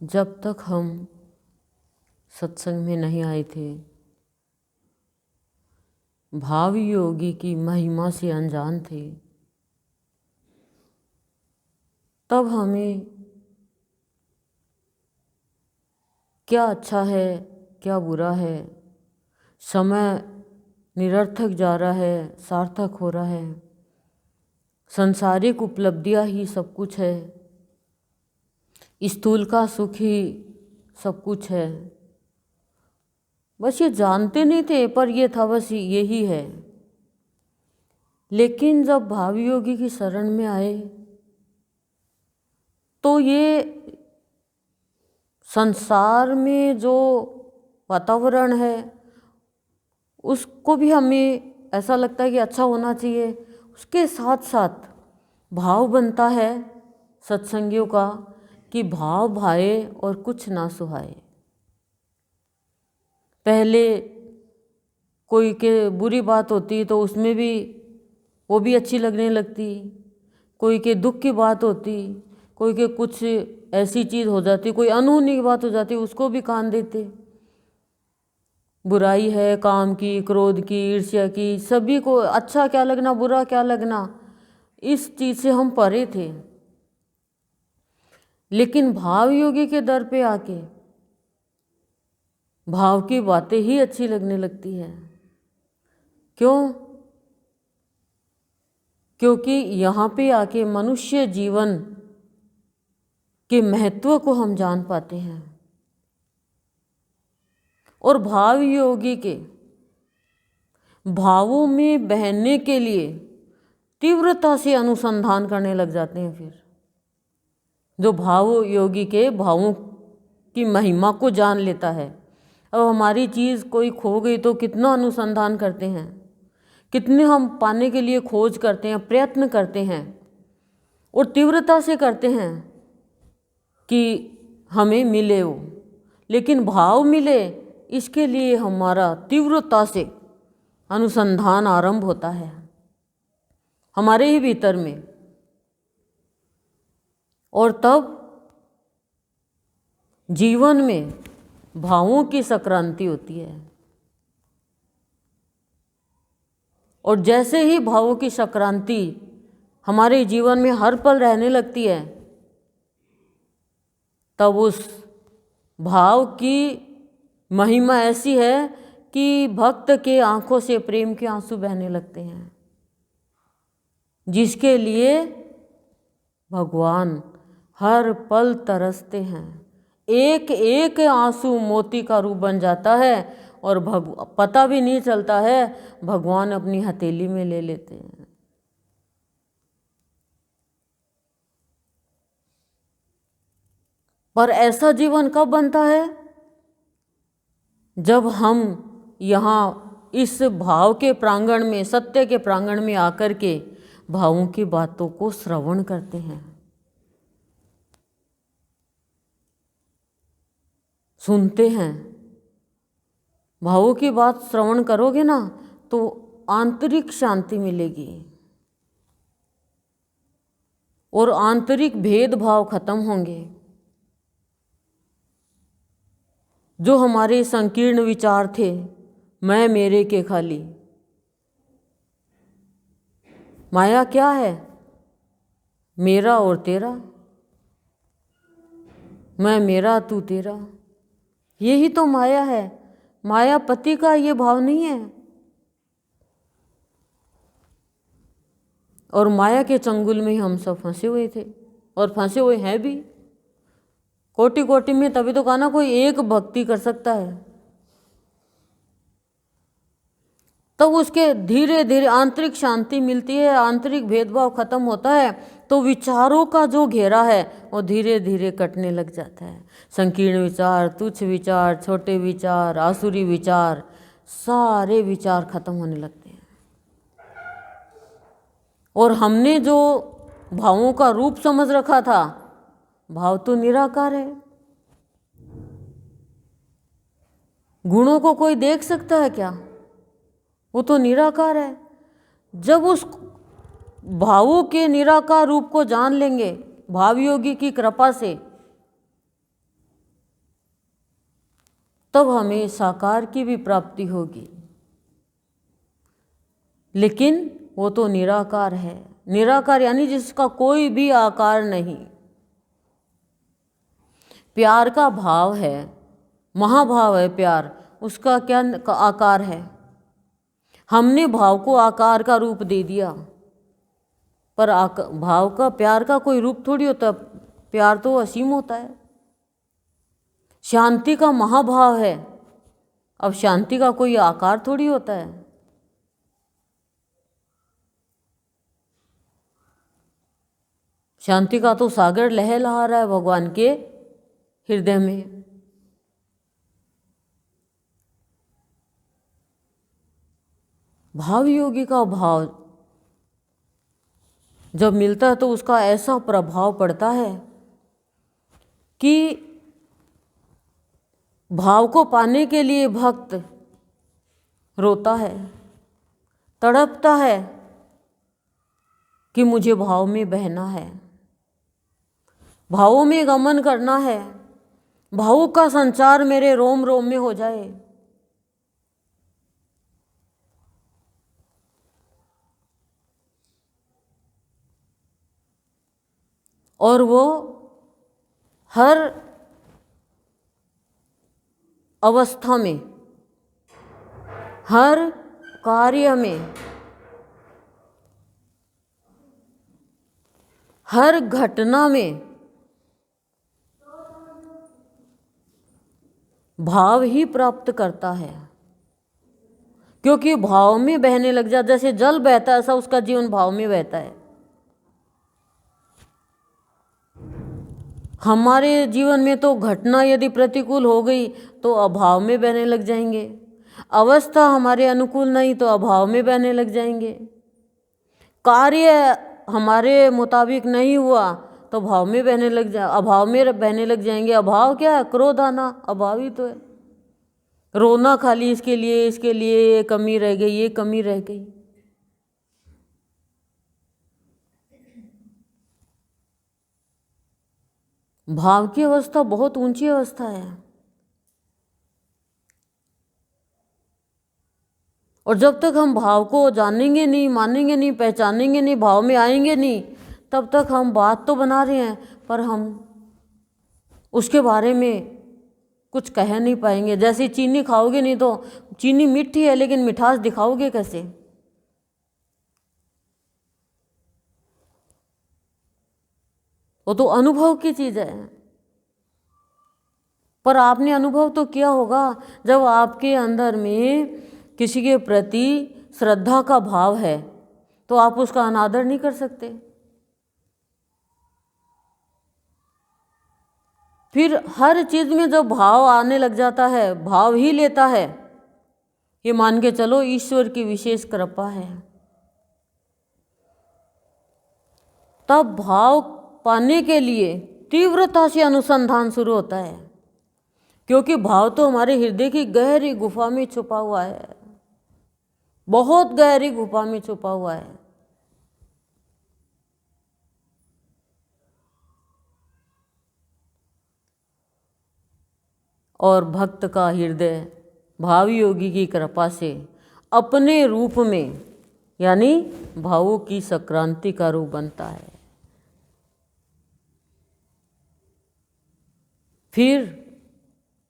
जब तक हम सत्संग में नहीं आए थे, भाव योगी की महिमा से अनजान थे, तब हमें क्या अच्छा है क्या बुरा है, समय निरर्थक जा रहा है सार्थक हो रहा है, सांसारिक उपलब्धियां ही सब कुछ है, स्थूल का सुख ही सब कुछ है, बस ये जानते नहीं थे, पर ये था बस यही है। लेकिन जब भाव योगी की शरण में आए तो ये संसार में जो वातावरण है उसको भी हमें ऐसा लगता है कि अच्छा होना चाहिए, उसके साथ साथ भाव बनता है सत्संगियों का कि भाव भाए और कुछ ना सुहाए। पहले कोई के बुरी बात होती तो उसमें भी वो भी अच्छी लगने लगती, कोई के दुख की बात होती, कोई के कुछ ऐसी चीज़ हो जाती, कोई अनहोनी की बात हो जाती, उसको भी कान देते। बुराई है काम की, क्रोध की, ईर्ष्या की, सभी को अच्छा क्या लगना बुरा क्या लगना, इस चीज़ से हम परे थे। लेकिन भाव योगी के दर पे आके भाव की बातें ही अच्छी लगने लगती है। क्यों? क्योंकि यहाँ पे आके मनुष्य जीवन के महत्व को हम जान पाते हैं और भाव योगी के भावों में बहने के लिए तीव्रता से अनुसंधान करने लग जाते हैं। फिर जो भाव योगी के भावों की महिमा को जान लेता है, अब हमारी चीज़ कोई खो गई तो कितना अनुसंधान करते हैं, कितने हम पाने के लिए खोज करते हैं, प्रयत्न करते हैं और तीव्रता से करते हैं कि हमें मिले वो। लेकिन भाव मिले इसके लिए हमारा तीव्रता से अनुसंधान आरंभ होता है हमारे ही भीतर में, और तब जीवन में भावों की संक्रांति होती है। और जैसे ही भावों की संक्रांति हमारे जीवन में हर पल रहने लगती है, तब उस भाव की महिमा ऐसी है कि भक्त के आंखों से प्रेम के आंसू बहने लगते हैं, जिसके लिए भगवान हर पल तरसते हैं। एक एक आंसू मोती का रूप बन जाता है और पता भी नहीं चलता है, भगवान अपनी हथेली में ले लेते हैं। पर ऐसा जीवन कब बनता है? जब हम यहाँ इस भाव के प्रांगण में, सत्य के प्रांगण में आकर के भावों की बातों को श्रवण करते हैं, सुनते हैं। भावों की बात श्रवण करोगे ना तो आंतरिक शांति मिलेगी और आंतरिक भेदभाव खत्म होंगे। जो हमारे संकीर्ण विचार थे, मैं मेरे के खाली, माया क्या है? मेरा और तेरा, मैं मेरा तू तेरा, यही तो माया है। मायापति का ये भाव नहीं है। और माया के चंगुल में हम सब फंसे हुए थे और फंसे हुए हैं भी। कोटि कोटि में तभी तो कहा ना कोई एक भक्ति कर सकता है, तब उसके धीरे धीरे आंतरिक शांति मिलती है, आंतरिक भेदभाव खत्म होता है, तो विचारों का जो घेरा है वो धीरे धीरे कटने लग जाता है। संकीर्ण विचार, तुच्छ विचार, छोटे विचार, आसुरी विचार, सारे विचार खत्म होने लगते हैं। और हमने जो भावों का रूप समझ रखा था, भाव तो निराकार है। गुणों को कोई देख सकता है क्या? वो तो निराकार है। जब उस भावों के निराकार रूप को जान लेंगे भाव योगी की कृपा से, तब हमें साकार की भी प्राप्ति होगी। लेकिन वो तो निराकार है। निराकार यानी जिसका कोई भी आकार नहीं। प्यार का भाव है, महाभाव है प्यार, उसका क्या आकार है? हमने भाव को आकार का रूप दे दिया, पर भाव का, प्यार का कोई रूप थोड़ी होता। प्यार तो असीम होता है। शांति का महाभाव है, अब शांति का कोई आकार थोड़ी होता है। शांति का तो सागर लहलहा रहा है भगवान के हृदय में। भाव योगी का भाव जब मिलता है तो उसका ऐसा प्रभाव पड़ता है कि भाव को पाने के लिए भक्त रोता है, तड़पता है कि मुझे भाव में बहना है, भावों में गमन करना है, भावों का संचार मेरे रोम रोम में हो जाए। और वो हर अवस्था में, हर कार्य में, हर घटना में भाव ही प्राप्त करता है। क्योंकि भाव में बहने लग जाता, जैसे जल बहता है ऐसा उसका जीवन भाव में बहता है। हमारे जीवन में तो घटना यदि प्रतिकूल हो गई तो अभाव में बहने लग जाएंगे, अवस्था हमारे अनुकूल नहीं तो अभाव में बहने लग जाएंगे, कार्य हमारे मुताबिक नहीं हुआ तो भाव में बहने लग अभाव में बहने लग जाएंगे। अभाव क्या है? क्रोध आना अभाव ही तो है। रोना खाली इसके लिए ये कमी रह गई, ये कमी रह गई। भाव की अवस्था बहुत ऊंची अवस्था है। और जब तक हम भाव को जानेंगे नहीं, मानेंगे नहीं, पहचानेंगे नहीं, भाव में आएंगे नहीं, तब तक हम बात तो बना रहे हैं पर हम उसके बारे में कुछ कह नहीं पाएंगे। जैसे चीनी खाओगे नहीं तो चीनी मीठी है लेकिन मिठास दिखाओगे कैसे? वो तो अनुभव की चीज़ है। पर आपने अनुभव तो किया होगा जब आपके अंदर में किसी के प्रति श्रद्धा का भाव है तो आप उसका अनादर नहीं कर सकते। फिर हर चीज़ में जब भाव आने लग जाता है, भाव ही लेता है, ये मान के चलो ईश्वर की विशेष कृपा है। तब भाव पाने के लिए तीव्रता से अनुसंधान शुरू होता है, क्योंकि भाव तो हमारे हृदय की गहरी गुफा में छुपा हुआ है, बहुत गहरी गुफा में छुपा हुआ है। और भक्त का हृदय भाव योगी की कृपा से अपने रूप में यानी भावों की संक्रांति का रूप बनता है। फिर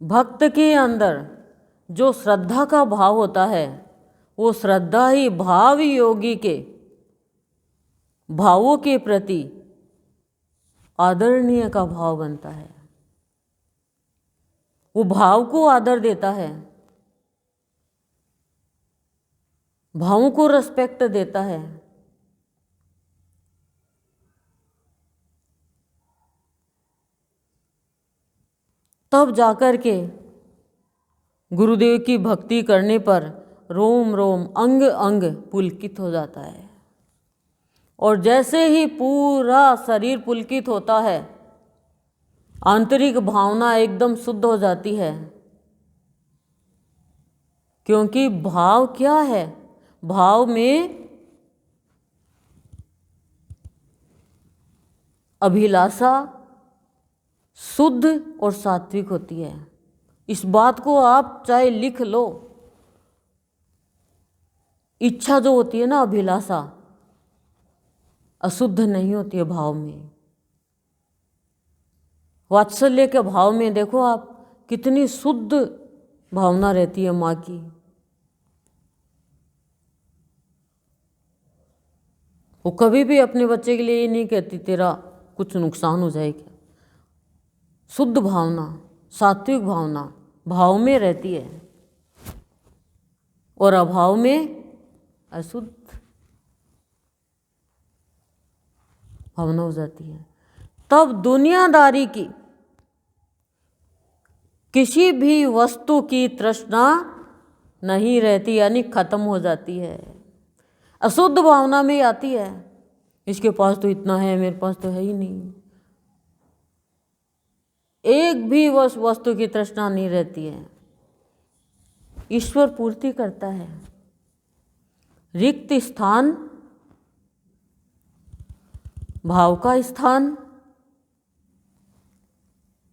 भक्त के अंदर जो श्रद्धा का भाव होता है वो श्रद्धा ही भाव योगी के भावों के प्रति आदरणीय का भाव बनता है। वो भाव को आदर देता है, भावों को रिस्पेक्ट देता है। तब जाकर के गुरुदेव की भक्ति करने पर रोम रोम अंग अंग पुलकित हो जाता है। और जैसे ही पूरा शरीर पुलकित होता है, आंतरिक भावना एकदम शुद्ध हो जाती है। क्योंकि भाव क्या है? भाव में अभिलाषा शुद्ध और सात्विक होती है। इस बात को आप चाहे लिख लो। इच्छा जो होती है ना, अभिलाषा, अशुद्ध नहीं होती है भाव में। वात्सल्य के भाव में देखो आप, कितनी शुद्ध भावना रहती है माँ की। वो कभी भी अपने बच्चे के लिए ये नहीं कहती तेरा कुछ नुकसान हो जाए क्या। शुद्ध भावना, सात्विक भावना भाव में रहती है और अभाव में अशुद्ध भावना हो जाती है। तब दुनियादारी की किसी भी वस्तु की तृष्णा नहीं रहती, यानी खत्म हो जाती है। अशुद्ध भावना में आती है, इसके पास तो इतना है, मेरे पास तो है ही नहीं। एक भी वस्तु की तृष्णा नहीं रहती है। ईश्वर पूर्ति करता है। रिक्त स्थान, भाव का स्थान,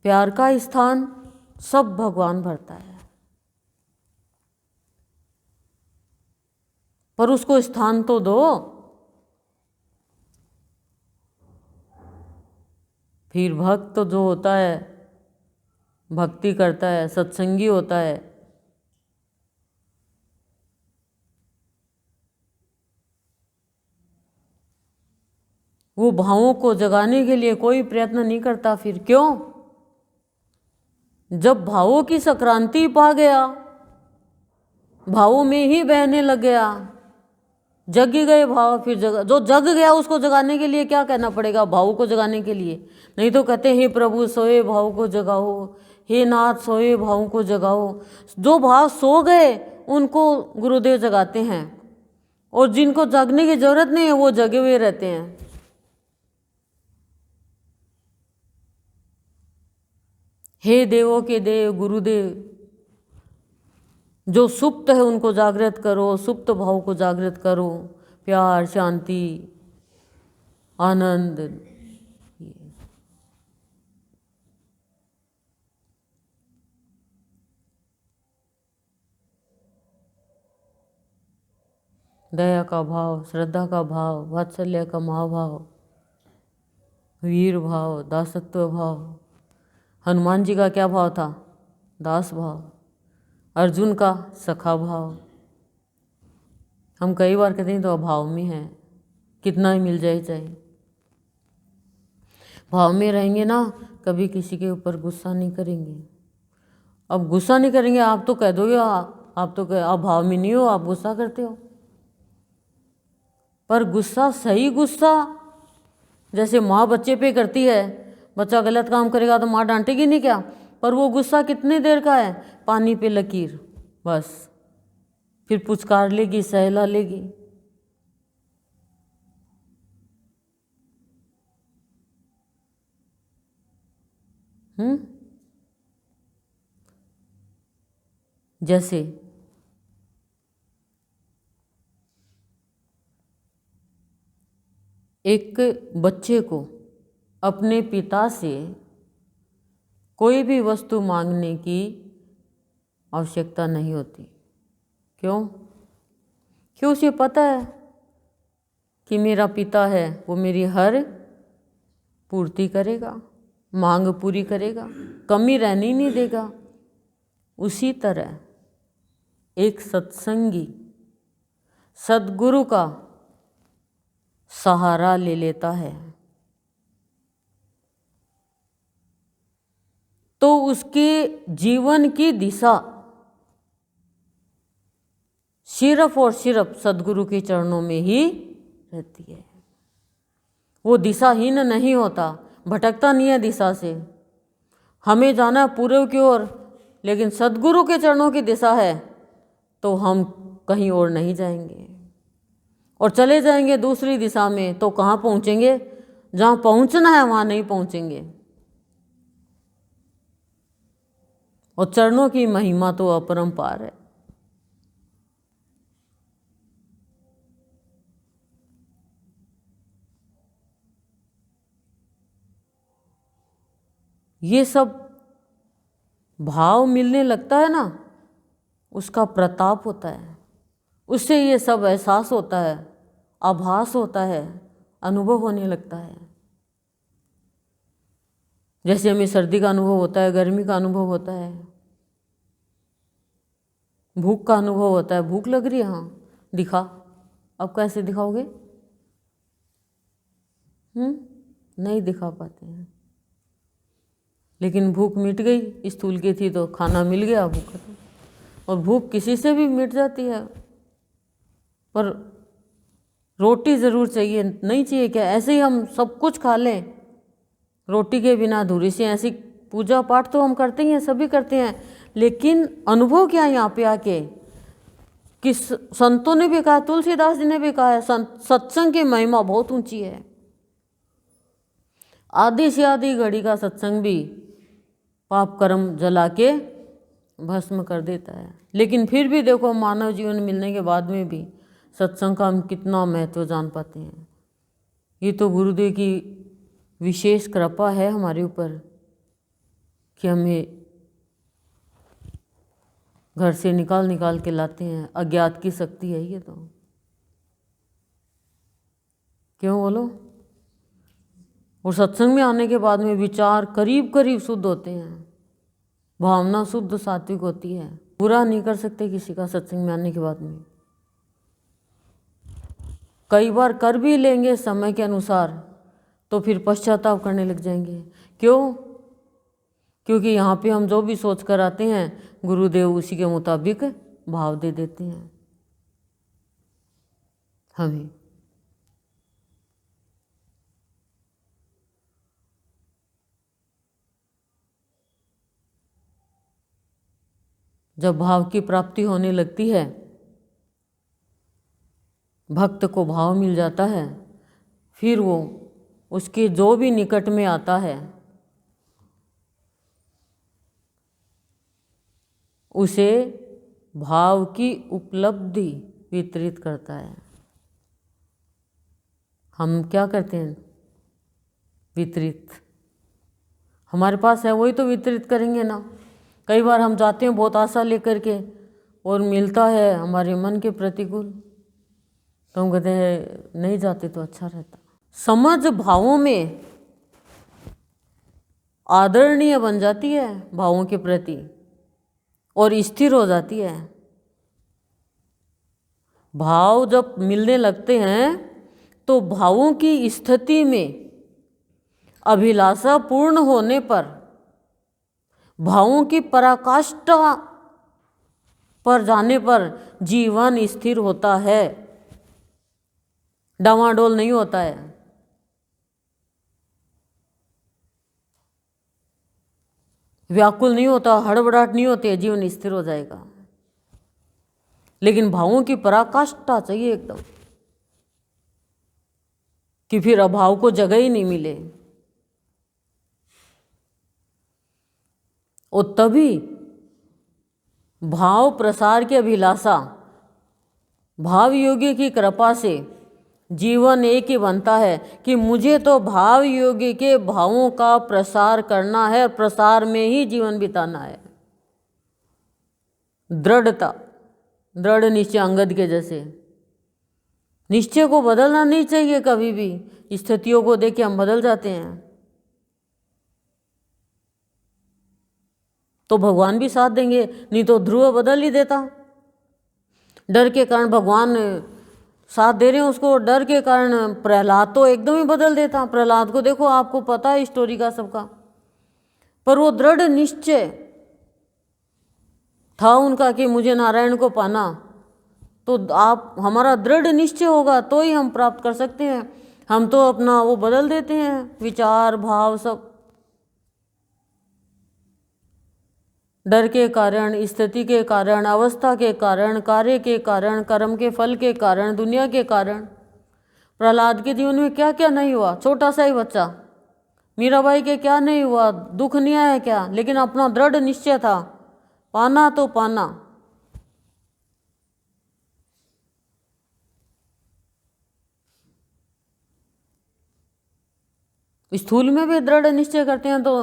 प्यार का स्थान, सब भगवान भरता है। पर उसको स्थान तो दो। फिर भक्त जो होता है, भक्ति करता है, सत्संगी होता है, वो भावों को जगाने के लिए कोई प्रयत्न नहीं करता। फिर क्यों? जब भावों की संक्रांति पा गया, भावों में ही बहने लग गया, जग गए भाव, फिर जो जग गया उसको जगाने के लिए क्या कहना पड़ेगा? भाव को जगाने के लिए। नहीं तो कहते हे प्रभु सोए भाव को जगाओ, हे नाथ सोए भाव को जगाओ। जो भाव सो गए उनको गुरुदेव जगाते हैं, और जिनको जगने की जरूरत नहीं है वो जगे हुए रहते हैं। हे देवों के देव गुरुदेव, जो सुप्त है उनको जागृत करो, सुप्त भाव को जागृत करो। प्यार, शांति, आनंद। दया का भाव, श्रद्धा का भाव, वात्सल्य का महाभाव, वीर भाव, दासत्व भाव। हनुमान जी का क्या भाव था? दास भाव। अर्जुन का सखा भाव। हम कई बार कहते हैं तो अभाव में है, कितना ही मिल जाए चाहे। भाव में रहेंगे ना, कभी किसी के ऊपर गुस्सा नहीं करेंगे। अब गुस्सा नहीं करेंगे, आप तो कह दोगे आप तो आप भाव में नहीं हो, आप गुस्सा करते हो। पर गुस्सा, सही गुस्सा, जैसे माँ बच्चे पे करती है, बच्चा गलत काम करेगा तो माँ डांटेगी नहीं क्या? पर वो गुस्सा कितनी देर का है? पानी पे लकीर, बस। फिर पुचकार लेगी, सहला लेगी। जैसे एक बच्चे को अपने पिता से कोई भी वस्तु मांगने की आवश्यकता नहीं होती। क्यों? क्यों? उसे पता है कि मेरा पिता है, वो मेरी हर पूर्ति करेगा, मांग पूरी करेगा, कमी रहने नहीं देगा। उसी तरह एक सत्संगी सद्गुरु का सहारा ले लेता है तो उसके जीवन की दिशा सिर्फ और सिर्फ सद्गुरु के चरणों में ही रहती है। वो दिशाहीन नहीं होता, भटकता नहीं है दिशा से। हमें जाना है पूर्व की ओर, लेकिन सद्गुरु के चरणों की दिशा है तो हम कहीं और नहीं जाएंगे। और चले जाएंगे दूसरी दिशा में तो कहाँ पहुँचेंगे? जहाँ पहुँचना है वहाँ नहीं पहुँचेंगे। और चरणों की महिमा तो अपरंपार है। ये सब भाव मिलने लगता है ना, उसका प्रताप होता है, उससे ये सब एहसास होता है, आभास होता है, अनुभव होने लगता है। जैसे हमें सर्दी का अनुभव होता है, गर्मी का अनुभव होता है, भूख का अनुभव होता है। भूख लग रही है, हाँ दिखा, अब कैसे दिखाओगे? नहीं दिखा पाते हैं। लेकिन भूख मिट गई, स्थूल की थी तो खाना मिल गया, भूख खत्म। और भूख किसी से भी मिट जाती है, पर रोटी ज़रूर चाहिए। नहीं चाहिए क्या? ऐसे ही हम सब कुछ खा लें, रोटी के बिना अधूरी सी। ऐसी पूजा पाठ तो हम करते ही हैं, सभी करते हैं, लेकिन अनुभव क्या है यहाँ पे आके कि संतों ने भी कहा, तुलसीदास जी ने भी कहा है, सत्संग की महिमा बहुत ऊंची है। आधी से आधी घड़ी का सत्संग भी पाप कर्म जला के भस्म कर देता है। लेकिन फिर भी देखो, मानव जीवन मिलने के बाद में भी सत्संग का हम कितना महत्व जान पाते हैं। ये तो गुरुदेव की विशेष कृपा है हमारे ऊपर कि हमें घर से निकाल निकाल के लाते हैं। अज्ञात की शक्ति है ये तो। क्यों बोलो? और सत्संग में आने के बाद में विचार करीब करीब शुद्ध होते हैं, भावना शुद्ध सात्विक होती है। बुरा नहीं कर सकते किसी का सत्संग में आने के बाद में। कई बार कर भी लेंगे समय के अनुसार तो फिर पश्चाताप करने लग जाएंगे। क्यों? क्योंकि यहाँ पे हम जो भी सोच कर आते हैं, गुरुदेव उसी के मुताबिक भाव दे देते हैं हमें। जब भाव की प्राप्ति होने लगती है, भक्त को भाव मिल जाता है, फिर वो उसके जो भी निकट में आता है उसे भाव की उपलब्धि वितरित करता है। हम क्या करते हैं? वितरित। हमारे पास है वही तो वितरित करेंगे ना। कई बार हम जाते हैं बहुत आशा लेकर के और मिलता है हमारे मन के प्रतिकूल, तो हम कहते हैं नहीं जाते तो अच्छा रहता। समझ भावों में आदरणीय बन जाती है भावों के प्रति और स्थिर हो जाती है। भाव जब मिलने लगते हैं तो भावों की स्थिति में अभिलाषा पूर्ण होने पर, भावों की पराकाष्ठा पर जाने पर जीवन स्थिर होता है, डामाडोल नहीं होता है। व्याकुल नहीं होता, हड़बड़ाहट नहीं होती है, जीवन स्थिर हो जाएगा। लेकिन भावों की पराकाष्ठा चाहिए एकदम, कि फिर अभाव को जगह ही नहीं मिले। और तभी भाव प्रसार की अभिलाषा, भाव योगी की कृपा से जीवन एक ही बनता है कि मुझे तो भाव योगी के भावों का प्रसार करना है, प्रसार में ही जीवन बिताना है। दृढ़ता, दृढ़ निश्चय, अंगद के जैसे निश्चय को बदलना नहीं चाहिए कभी भी। स्थितियों को देख के हम बदल जाते हैं तो भगवान भी साथ देंगे, नहीं तो ध्रुव बदल ही देता। डर के कारण भगवान साथ दे रहे हैं उसको, डर के कारण प्रहलाद तो एकदम ही बदल देता। प्रहलाद को देखो, आपको पता है स्टोरी का सबका, पर वो दृढ़ निश्चय था उनका कि मुझे नारायण को पाना। तो आप, हमारा दृढ़ निश्चय होगा तो ही हम प्राप्त कर सकते हैं। हम तो अपना वो बदल देते हैं, विचार भाव सब। डर के कारण, स्थिति के कारण, अवस्था के कारण, कार्य के कारण, कर्म के फल के कारण, दुनिया के कारण। प्रहलाद के जीवन में क्या क्या नहीं हुआ, छोटा सा ही बच्चा। मीराबाई के क्या नहीं हुआ, दुख नहीं आया क्या, लेकिन अपना दृढ़ निश्चय था, पाना तो पाना। स्थूल में भी दृढ़ निश्चय करते हैं तो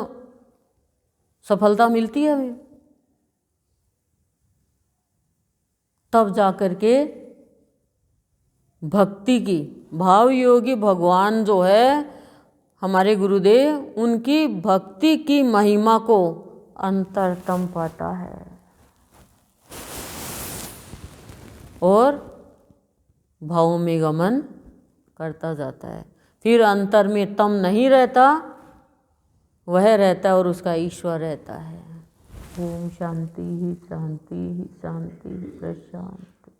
सफलता मिलती है हमें। तब जा कर के भक्ति की, भाव योगी भगवान जो है हमारे गुरुदेव, उनकी भक्ति की महिमा को अंतरतम पाता है और भावों में गमन करता जाता है। फिर अंतर में तम नहीं रहता, वह रहता है और उसका ईश्वर रहता है। ओम शांति ही शांति ही शांति प्रशांत।